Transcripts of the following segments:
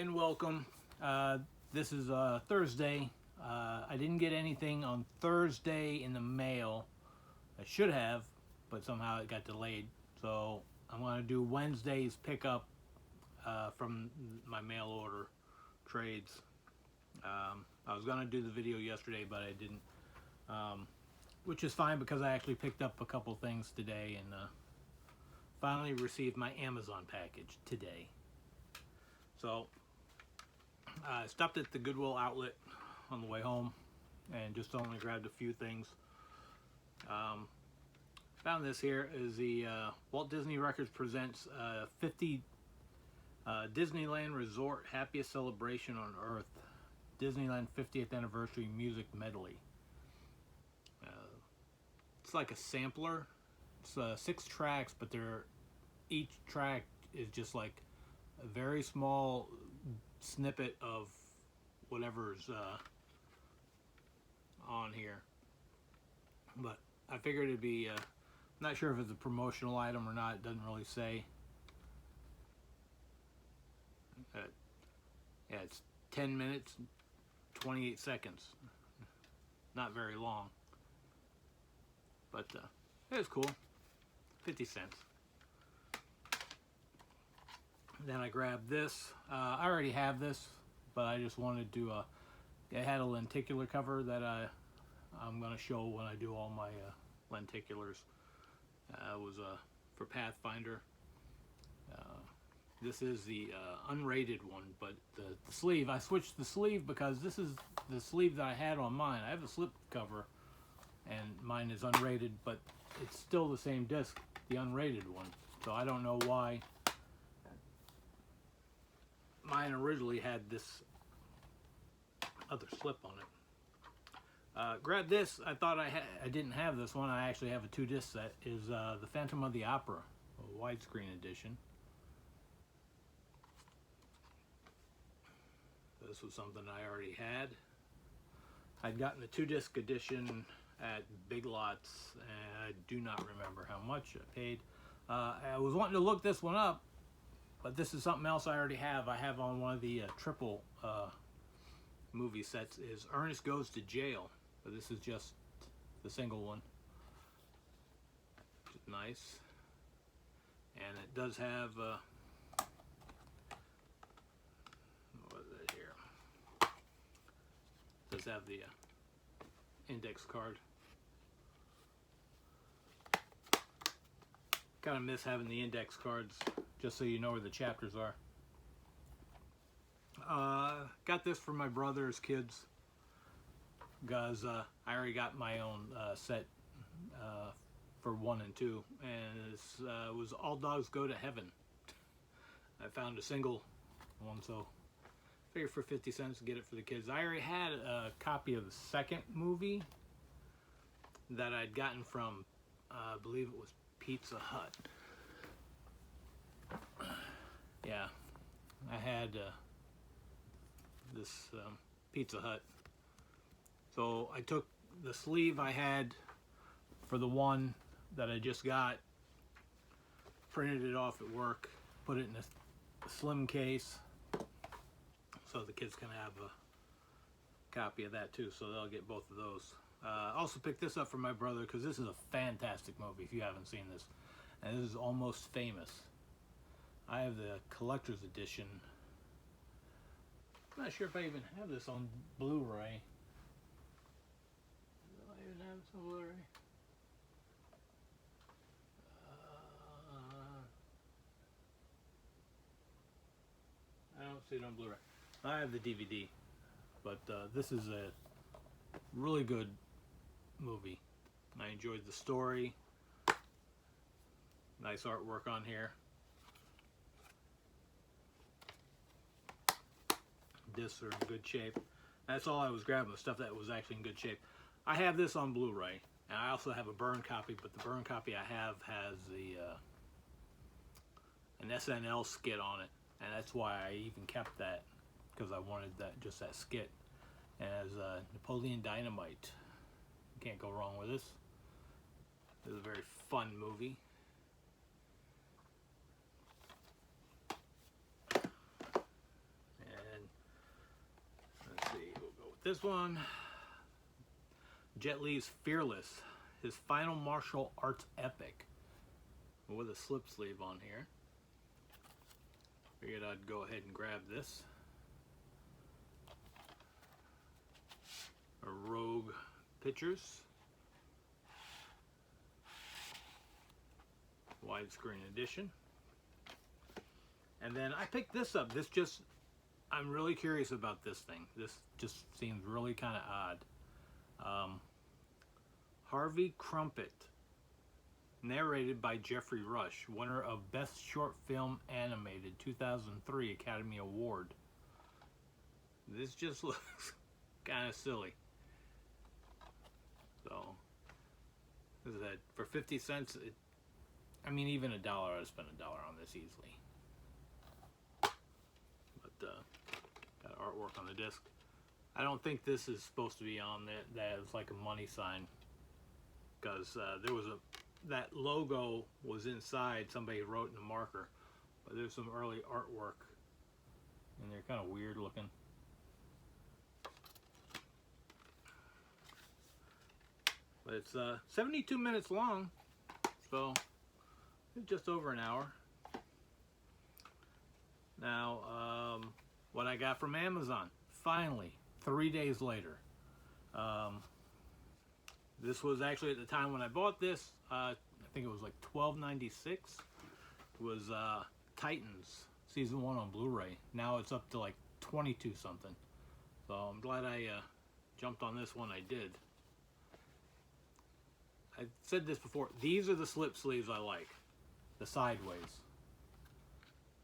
and welcome. This is Thursday. I didn't get anything on Thursday in the mail. I should have, but somehow it got delayed. So I'm going to do Wednesday's pickup from my mail order trades. I was going to do the video yesterday, but I didn't, which is fine because I actually picked up a couple things today and finally received my Amazon package today. So I stopped at the Goodwill outlet on the way home and just only grabbed a few things. Found this here is the Walt Disney Records presents 50 Disneyland Resort Happiest Celebration on Earth Disneyland 50th Anniversary Music Medley. It's like a sampler. It's 6 tracks, but each track is just like a very small snippet of whatever's on here. But I figured it'd be, I'm not sure if it's a promotional item or not, it doesn't really say. Yeah, it's 10 minutes, 28 seconds. Not very long. But it was cool. 50 cents. Then I grabbed this. I already have this, but I just wanted to, it had a lenticular cover that I'm going to show when I do all my lenticulars. It was for Pathfinder. This is the unrated one, but the sleeve, I switched the sleeve because this is the sleeve that I had on mine. I have a slip cover, and mine is unrated, but it's still the same disc, the unrated one. So I don't know why mine originally had this other slip on it. Grab this. I thought I didn't have this one. I actually have a 2-disc set. Is the Phantom of the Opera, a widescreen edition. This was something I already had. I'd gotten the 2-disc edition at Big Lots, and I do not remember how much I paid. I was wanting to look this one up, but this is something else I already have. I have on one of the triple movie sets is Ernest Goes to Jail. But this is just the single one. Which is nice. And it does have, what is it here? It does have the index card. Kind of miss having the index cards, just so you know where the chapters are. Got this for my brother's kids because I already got my own set for 1 and 2, and it was All Dogs Go to Heaven. I found a single one, so figured for 50 cents to get it for the kids. I already had a copy of the second movie that I'd gotten from, I believe it was Pizza Hut. Yeah, I had this Pizza Hut. So I took the sleeve I had for the one that I just got, printed it off at work, put it in a slim case so the kids can have a copy of that too, so they'll get both of those. Also picked this up for my brother because this is a fantastic movie if you haven't seen this. And this is Almost Famous. I have the collector's edition. I'm not sure if I even have this on Blu-ray. Do I even have this on Blu-ray? I don't see it on Blu-ray. I have the DVD, but this is a really good movie. I enjoyed the story. Nice artwork on here. Discs are in good shape. That's all I was grabbing, the stuff that was actually in good shape. I have this on Blu-ray, and I also have a burn copy, but the burn copy I have has the an SNL skit on it, and that's why I even kept that, because I wanted just that skit. And as Napoleon Dynamite. You can't go wrong with this. This is a very fun movie. this one, Jet Li's Fearless, his final martial arts epic, with a slip sleeve on here. Figured I'd go ahead and grab this. A Rogue Pictures widescreen edition. And then I picked this up. I'm really curious about this thing. This just seems really kind of odd. Harvey Crumpet, narrated by Jeffrey Rush, winner of Best Short Film Animated 2003 Academy Award. This just looks kind of silly. So, this is that for 50 cents. I mean, even $1, I'd spend $1 on this easily. But got artwork on the disc. I don't think this is supposed to be on that is like a money sign, because there was that logo was inside. Somebody wrote in a marker, but there's some early artwork, and they're kind of weird looking. But it's 72 minutes long, so it's just over an hour. Now, what I got from Amazon, finally, 3 days later. This was actually, at the time when I bought this, I think it was like $12.96. It was Titans Season 1 on Blu-ray. Now it's up to like 22 something. So I'm glad I jumped on this one. I did. I said this before. These are the slip sleeves I like. The sideways.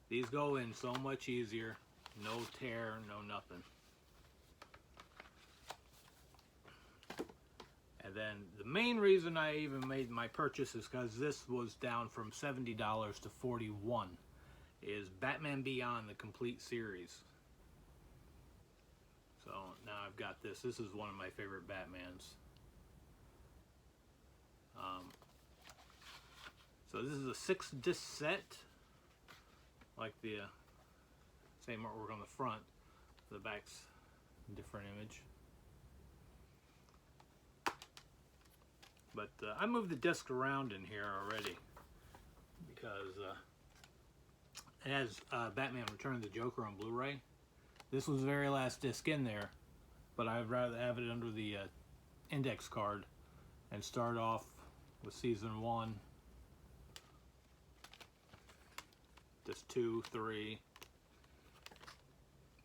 These go in so much easier. No tear, no nothing. And then the main reason I even made my purchase is because this was down from $70 to $41. Is Batman Beyond, the complete series. So now I've got this. This is one of my favorite Batmans. So this is a 6-disc set, like the same artwork on the front. The back's a different image. But I moved the disc around in here already because it has Batman Return of the Joker on Blu-ray. This was the very last disc in there, but I'd rather have it under the index card and start off with Season 1. Disc 2, 3,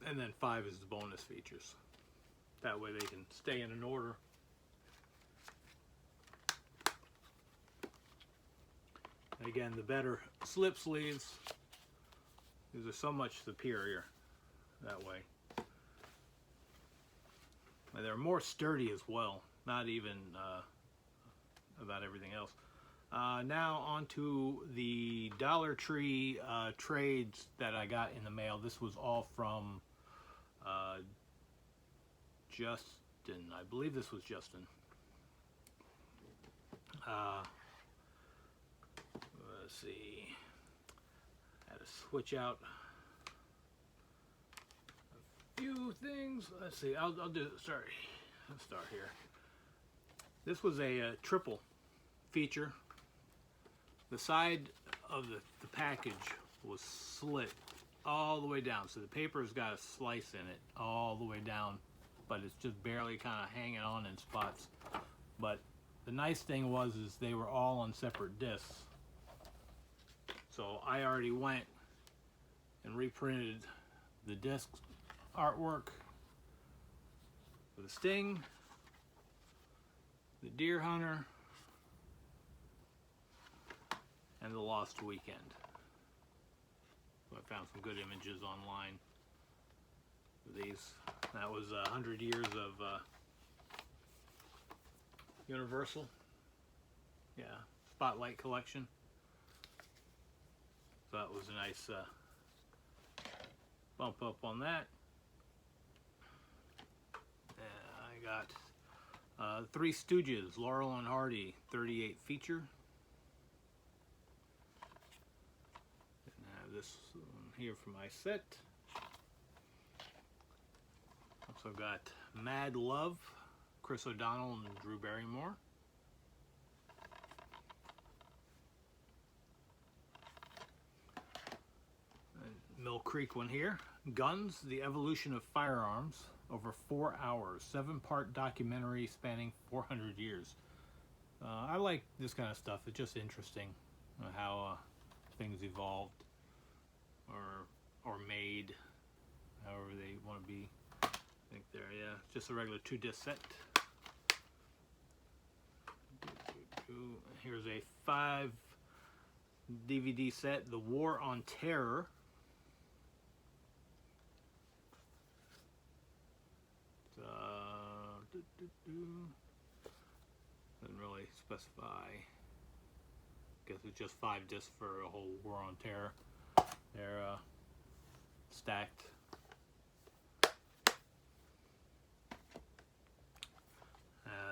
and then 5 is the bonus features. That way they can stay in an order. And again, the better slip sleeves, these are so much superior that way. And they're more sturdy as well, not even about everything else. Now onto the Dollar Tree trades that I got in the mail. This was all from Justin. I believe this was Justin. Let's see. I had to switch out a few things. Let's see. I'll do. Sorry. Let's start here. This was a triple feature. The side of the package was slit all the way down, so the paper's got a slice in it all the way down, but it's just barely kind of hanging on in spots. But the nice thing was is they were all on separate discs, so I already went and reprinted the disc artwork for the Sting, the Deer Hunter, and the Lost Weekend. So I found some good images online for these. That was 100 years of Universal. Yeah, Spotlight collection. So that was a nice bump up on that. I got Three Stooges, Laurel and Hardy 38 feature. This one here for my set. Also got Mad Love, Chris O'Donnell and Drew Barrymore. Mill Creek one here. Guns, The Evolution of Firearms, over 4 hours. 7-part documentary spanning 400 years. I like this kind of stuff. It's just interesting how things evolved or made, however they want to be. I think there, yeah, just a regular 2-disc set. Here's a 5 DVD set, The War on Terror. Doesn't really specify. Guess it's just 5 discs for a whole War on Terror. They're stacked.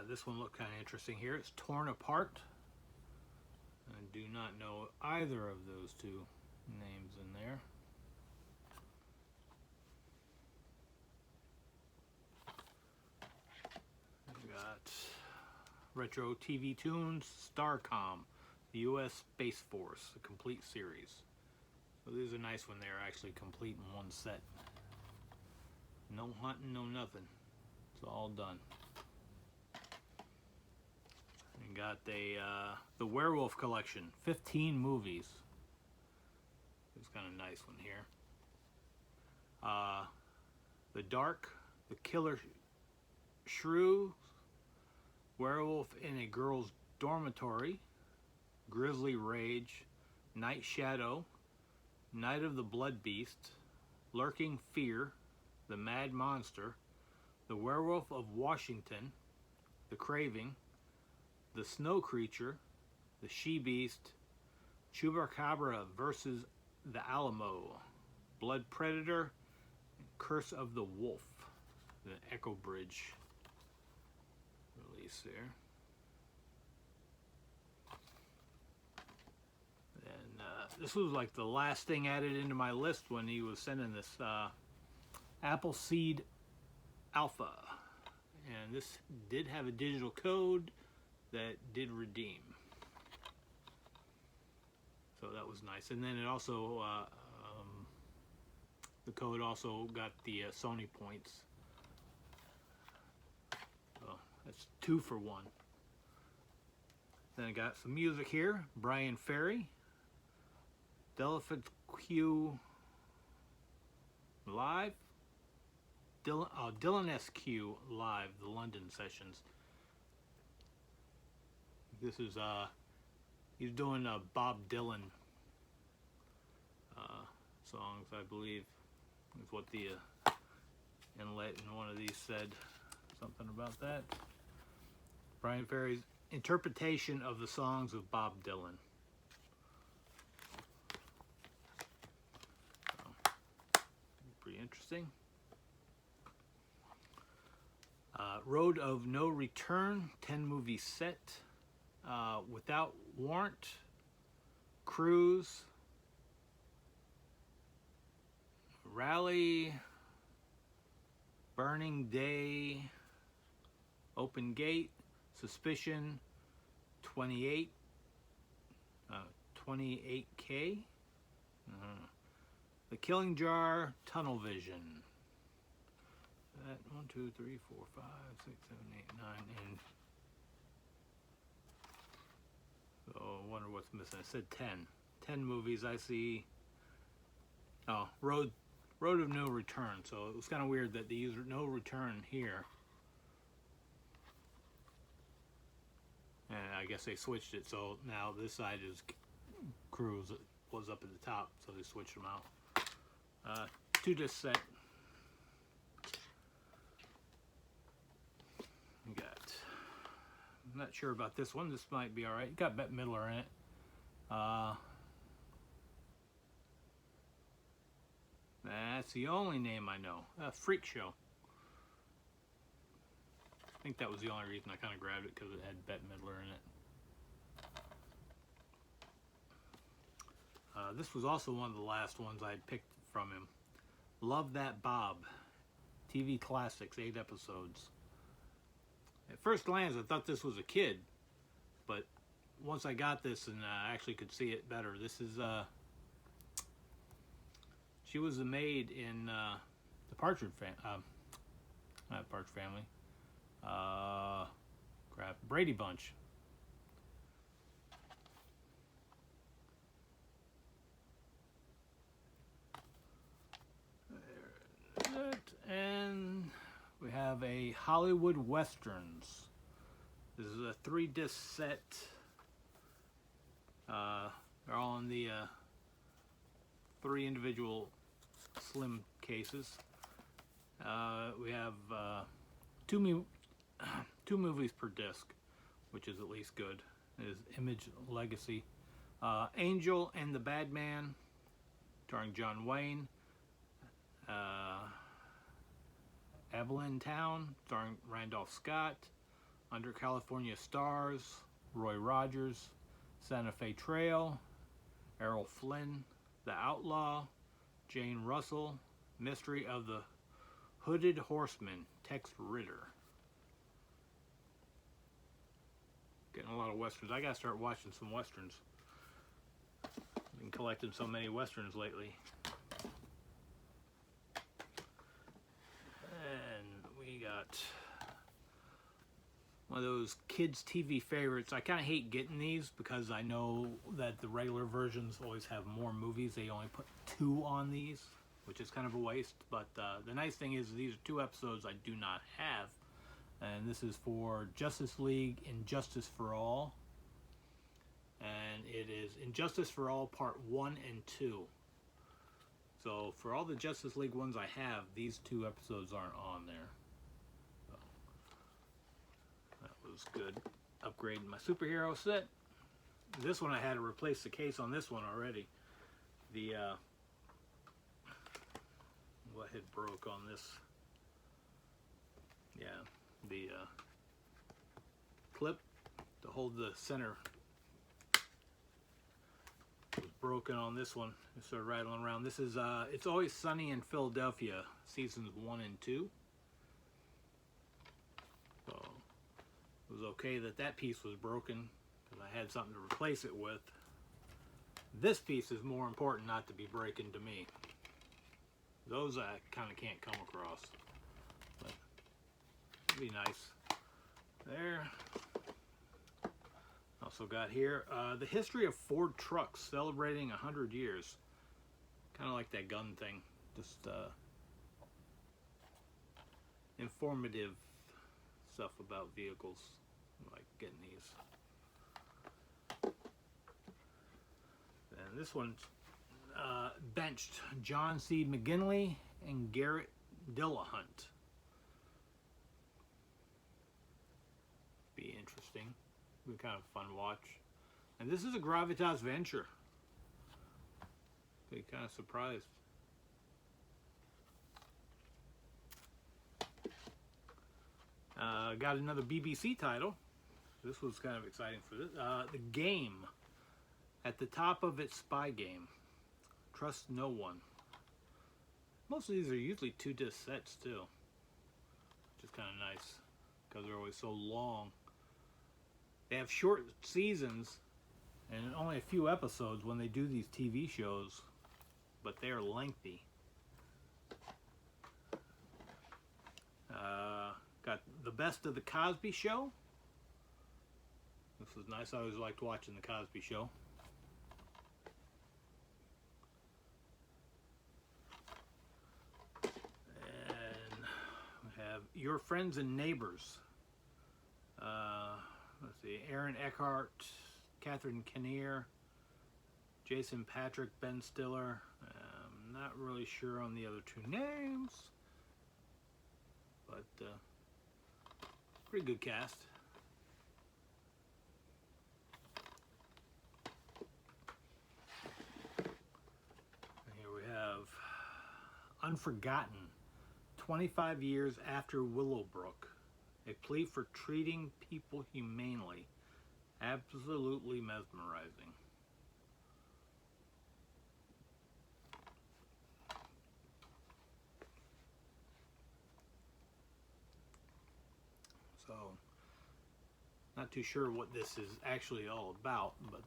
This one looked kind of interesting here. It's Torn Apart. I do not know either of those two names in there. We got Retro TV Tunes, Starcom, the U.S. Space Force, a complete series. So these are nice when they're actually complete in one set. No hunting, no nothing. It's all done. We got the Werewolf collection, 15 movies. It's kind of nice one here. The Dark, The Killer Shrew, Werewolf in a Girl's Dormitory, Grizzly Rage, Night Shadow, Night of the Blood Beast, Lurking Fear, The Mad Monster, The Werewolf of Washington, The Craving, The Snow Creature, The She-Beast, Chupacabra versus the Alamo, Blood Predator, Curse of the Wolf, the Echo Bridge release there. And this was like the last thing added into my list when he was sending this Appleseed Alpha. And this did have a digital code that did redeem. So that was nice. And then it also, the code also got the Sony points. So that's 2 for 1. Then I got some music here. Brian Ferry, Delphid Q Live, Dylan SQ Live, the London sessions. This is he's doing Bob Dylan songs, I believe, is what the inlet in one of these said. Something about that. Brian Ferry's interpretation of the songs of Bob Dylan. So, pretty interesting. Road of No Return, 10 movie set. Without Warrant, Cruise, Rally, Burning Day, Open Gate, Suspicion, 28, 28K, The Killing Jar, Tunnel Vision. That 1, 2, 3, 4, 5, 6, 7, 8, 9, and so I wonder what's missing. I said 10. 10 movies I see. Oh, Road of No Return. So it was kind of weird that they used No Return here. And I guess they switched it. So now this side is Cruise was up at the top. So they switched them out. 2-disc set. We got... I'm not sure about this one. This might be alright. Got Bette Midler in it. That's the only name I know. Freak Show. I think that was the only reason I kind of grabbed it, because it had Bette Midler in it. This was also one of the last ones I picked from him. Love That Bob. TV Classics, 8 episodes. At first glance, I thought this was a kid, but once I got this and I actually could see it better, this is, she was the maid in the Partridge Family, not Partridge Family, Brady Bunch. And we have a Hollywood Westerns. This is a 3-disc set. They're all in the 3 individual slim cases. We have 2 movies per disc, which is at least good. It is Image Legacy. Angel and the Bad Man, starring John Wayne. Evelyn Town, starring Randolph Scott. Under California Stars, Roy Rogers. Santa Fe Trail, Errol Flynn. The Outlaw, Jane Russell. Mystery of the Hooded Horseman, Tex Ritter. Getting a lot of westerns. I gotta start watching some westerns. I've been collecting so many westerns lately. Got one of those kids TV favorites. I kind of hate getting these because I know that the regular versions always have more movies. They only put 2 on these, which is kind of a waste, but the nice thing is these are 2 episodes I do not have, and this is for Justice League Injustice for All, and it is Injustice for All Part 1 and 2. So for all the Justice League ones I have, these 2 episodes aren't on there. Was good. Upgrading my superhero set. This one I had to replace the case on this one already. The what had broke on this? Yeah, the clip to hold the center was broken on this one. It started rattling around. This is It's Always Sunny in Philadelphia, seasons 1 and 2. So it was okay that piece was broken because I had something to replace it with. This piece is more important not to be breaking to me. Those I kind of can't come across, but it'd be nice. There. Also got here the history of Ford trucks celebrating 100 years. Kind of like that gun thing. Just informative stuff about vehicles. I like getting these. And this one's benched John C. McGinley and Garrett Dillahunt. Be interesting. Be kind of a fun watch. And this is a Gravitas Venture. Be kind of surprised. Got another BBC title. This was kind of exciting for this. The Game. At the top of its spy game. Trust no one. Most of these are usually 2-disc sets too. Which is kind of nice. Because they're always so long. They have short seasons. And only a few episodes when they do these TV shows. But they are lengthy. Got The Best of the Cosby Show. This was nice. I always liked watching the Cosby Show. And we have Your Friends and Neighbors. Let's see. Aaron Eckhart, Catherine Kinnear, Jason Patrick, Ben Stiller. I'm not really sure on the other 2 names. But pretty good cast. And here we have Unforgotten, 25 years after Willowbrook. A plea for treating people humanely. Absolutely mesmerizing. So, not too sure what this is actually all about, but it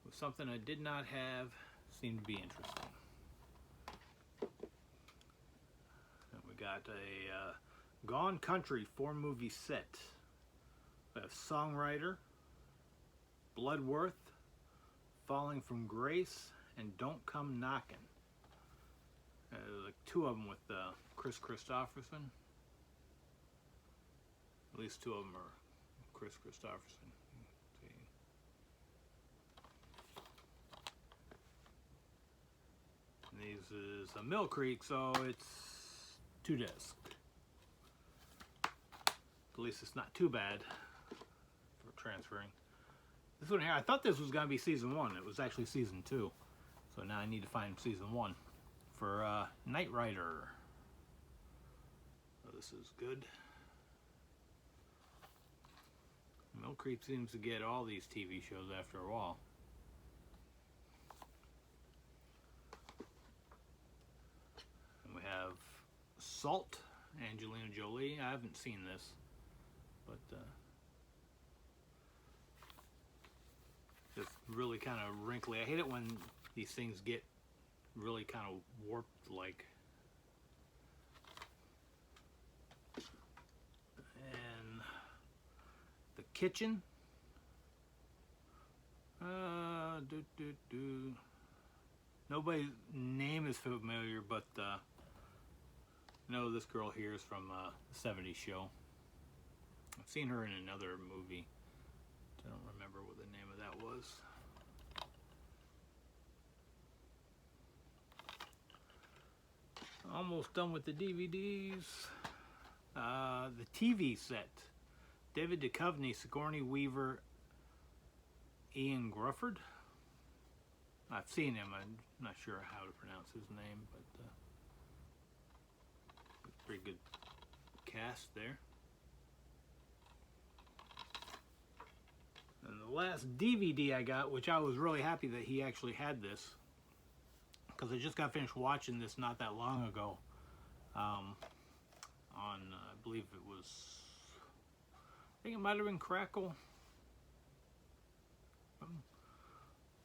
was something I did not have. Seemed to be interesting. And we got a Gone Country 4-movie set. We have Songwriter, Bloodworth, Falling from Grace, and Don't Come Knocking. Like 2 of them with Chris Christopherson. At least 2 of them are Chris Christopherson. Let's see. And these is a Mill Creek, so it's 2 discs. At least it's not too bad for transferring. This one here, I thought this was going to be season 1. It was actually season 2. So now I need to find season 1 for Knight Rider. So this is good. Mill Creek seems to get all these TV shows after a while. And we have Salt, Angelina Jolie. I haven't seen this, but just really kind of wrinkly. I hate it when these things get really kind of warped like. And The Kitchen. Nobody's name is familiar, but I know this girl here is from the 70s show. I've seen her in another movie. I don't remember what the name of that was. Almost done with the DVDs. The TV set. David Duchovny, Sigourney Weaver, Ian Grufford. I've seen him. I'm not sure how to pronounce his name, but pretty good cast there. And the last DVD I got, which I was really happy that he actually had this, because I just got finished watching this not that long ago. On, I believe it was, I think it might have been Crackle.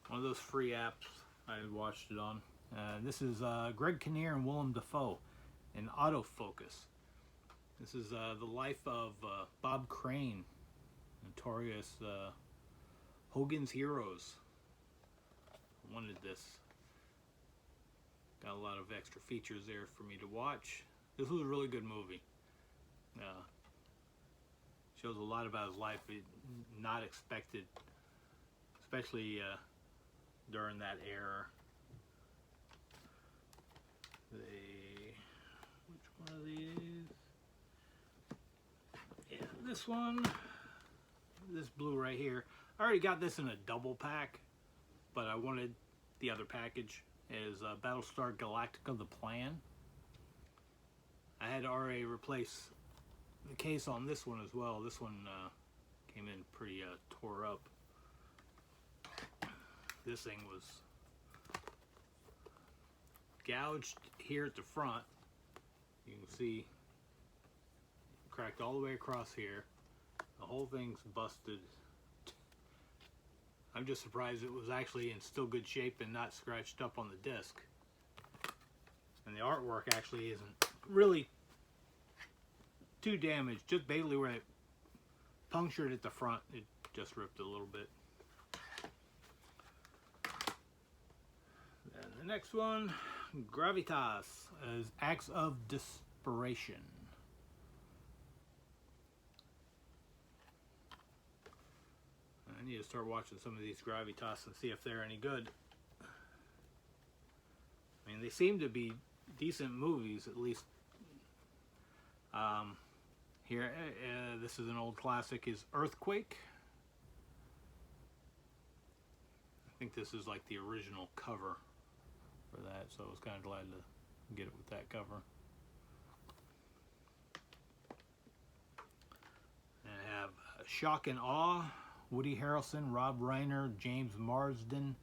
One of those free apps I watched it on. This is Greg Kinnear and Willem Dafoe in Autofocus. This is the life of Bob Crane, notorious Hogan's Heroes. I wanted this. Got a lot of extra features there for me to watch. This was a really good movie. Shows a lot about his life. Not expected, especially during that era. Which one of these? Yeah, this one. This Blu-ray here. I already got this in a double pack, but I wanted the other package. Is Battlestar Galactica: The Plan. I had already replaced the case on this one as well. This one came in pretty tore up. This thing was gouged here at the front. You can see cracked all the way across here. The whole thing's busted. I'm just surprised it was actually in still good shape and not scratched up on the disc. And the artwork actually isn't really too damaged. Just basically where it punctured at the front, it just ripped a little bit. And the next one, Gravitas, is Acts of Desperation. I need to start watching some of these Gravitas and see if they're any good. I mean, they seem to be decent movies, at least. Here, this is an old classic, is Earthquake. I think this is like the original cover for that, so I was kind of glad to get it with that cover. And I have Shock and Awe, Woody Harrelson, Rob Reiner, James Marsden,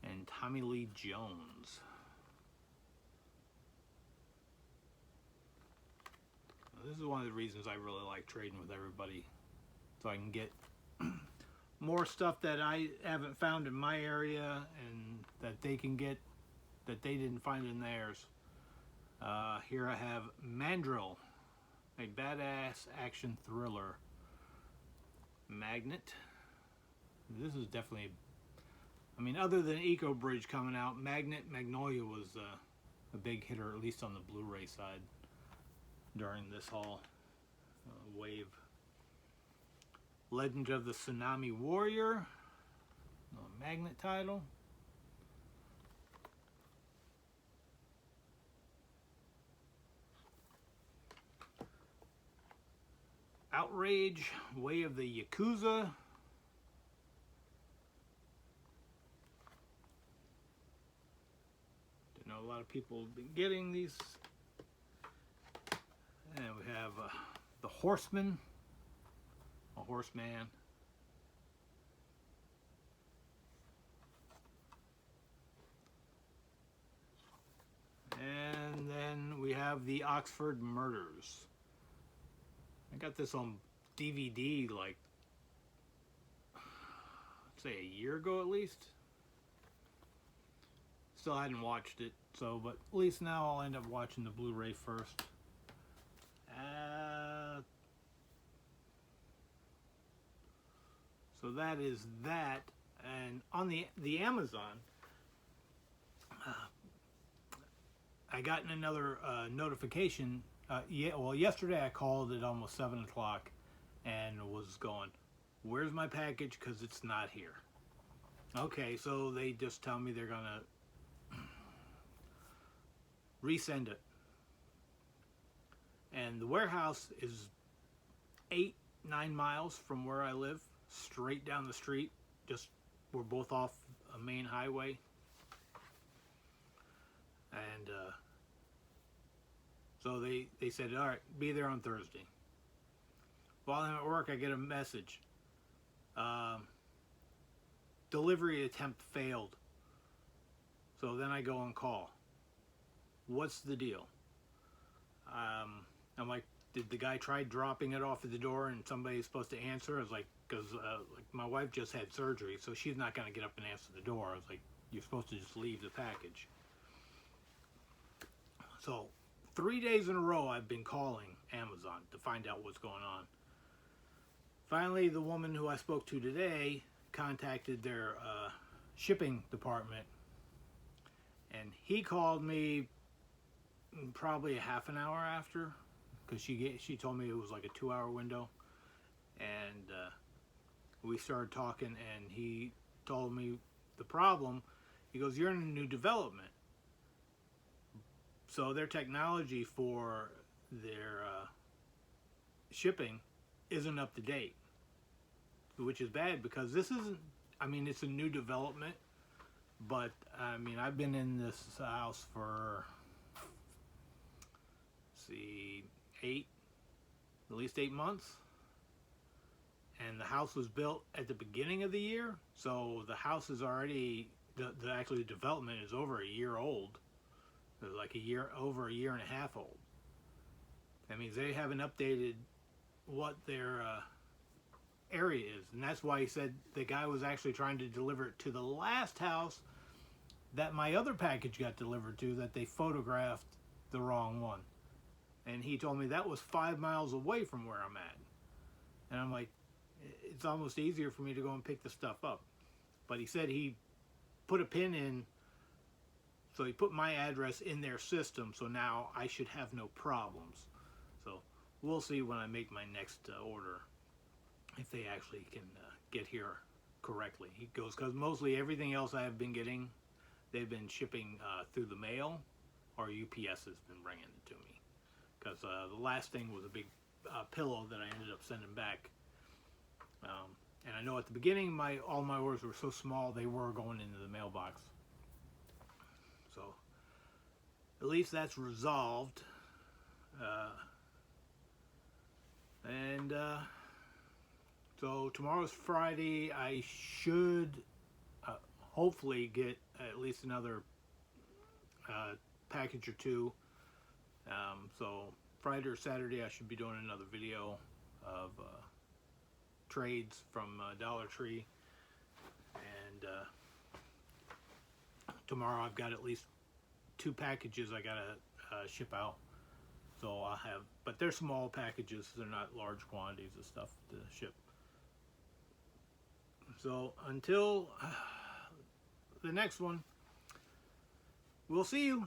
and Tommy Lee Jones. Now, this is one of the reasons I really like trading with everybody, so I can get more stuff that I haven't found in my area and that they can get that they didn't find in theirs. Here I have Mandrill, a badass action thriller. Magnet. This is definitely, I mean, other than Eco Bridge coming out, Magnolia was a big hitter, at least on the Blu-ray side, during this whole wave. Legend of the Tsunami Warrior, Magnet title. Outrage, Way of the Yakuza. Didn't know a lot of people have been getting these. And we have The Horseman, a horseman. And then we have The Oxford Murders. I got this on DVD like, I'd say a year ago at least. Still hadn't watched it, so, but at least now I'll end up watching the Blu-ray first. So that is that. And on the Amazon, I got another notification. Yesterday I called at almost 7 o'clock and was going, where's my package? Because it's not here. Okay, so they just tell me they're going to resend it. And the warehouse is 8-9 miles from where I live, straight down the street. Just, we're both off a main highway. And so they said, all right, be there on Thursday. While I'm at work, I get a message. Delivery attempt failed. So then I go on call. What's the deal? I'm like, did the guy try dropping it off at the door and somebody's supposed to answer? I was like, because like my wife just had surgery, so she's not going to get up and answer the door. I was like, you're supposed to just leave the package. So 3 days in a row I've been calling Amazon to find out what's going on. Finally, the woman who I spoke to today contacted their shipping department, and he called me probably a half an hour after, because she told me it was like a 2-hour window, and we started talking, and he told me the problem. He goes, you're in a new development, so their technology for their shipping isn't up to date, which is bad because this isn't, I mean, it's a new development, but I mean, I've been in this house for, at least 8 months, and the house was built at the beginning of the year, so the house is already, actually the development is over a year old, like over a year and a half old. That means they haven't updated what their area is, and that's why he said the guy was actually trying to deliver it to the last house that my other package got delivered to, that they photographed the wrong one. And he told me that was 5 miles away from where I'm at. And I'm like, it's almost easier for me to go and pick the stuff up. But he said he put a pin in, so he put my address in their system, so now I should have no problems. So we'll see when I make my next order if they actually can get here correctly. He goes, because mostly everything else I have been getting, they've been shipping through the mail, or UPS has been bringing it to me. Because the last thing was a big pillow that I ended up sending back. And I know at the beginning all my orders were so small they were going into the mailbox. So at least that's resolved. So tomorrow's Friday. I should hopefully get at least another package or two. So Friday or Saturday I should be doing another video of trades from Dollar Tree, and tomorrow I've got at least 2 packages I gotta ship out. So I'll have, but they're small packages, they're not large quantities of stuff to ship. So until the next one, we'll see you.